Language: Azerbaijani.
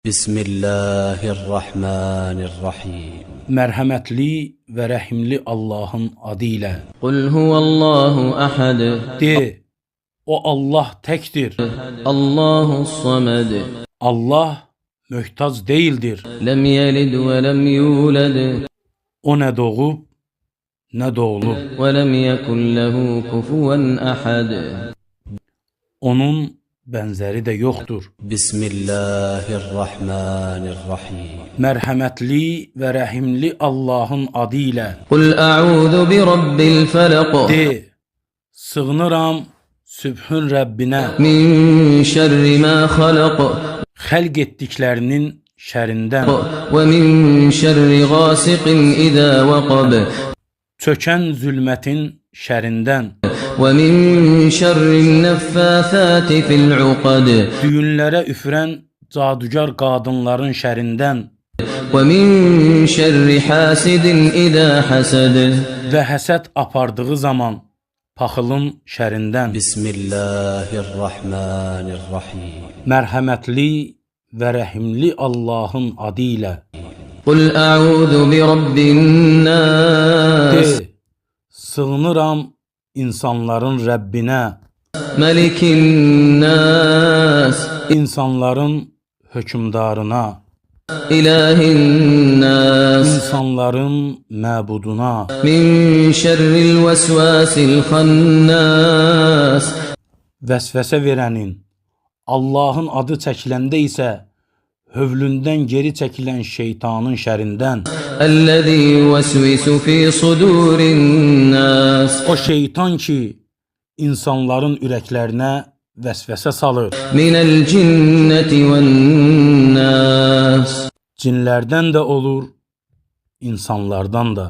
Bismillahirrahmanirrahim. Mərhəmətli və rəhimli Allahın adı ilə. Qul huvallahu ahad. De, o Allah təkdir. Allahus samad. Allah möhtac deyildir. Lem yelid ve lem yulad. O nə doğub, nə doğulub. Ve lem yekun lehu kufuven ahad. Onun bənzəri də yoxdur. Bismillahirrahmanirrahim. Mərhəmətli və rəhimli Allahın adı ilə. Qul a'udhu bi rabbil falaq. De, sığınıram sübhün Rəbbinə. Min şerri ma xalaq. Xəlq etdiklərinin şərindən. Ve min şerri ghasiqin iza waqab. Çökən zülmətin şərindən. Ve min şerrin neffathati fil uqad. Düyünlərə üfürən cadugar qadınların şərindən. Ve min şerri hasidin iza hasad. Və həsəd apardığı zaman paxılın şərindən. Bismillahirrahmanirrahim. Mərhəmətli və rəhimli Allahın adı ilə. Qul a'udhu bi rabbin nas. De, sığınıram insanların Rəbbinə, Melikin nas. insanların hökümdarına, İlahin nas. insanların məbuduna, Min şerril vesvasil khannas. vəsvəsə verənin, Allahın adı çəkiləndə isə hövlündən geri çəkilən şeytanın şərindən. Ellezî yuvesvisu fî sudurin nas. O şeytan ki, insanların ürəklərinə vəsvəsə salır. Minel cinneti ven nas. Cinlərdən də olur, insanlardan da.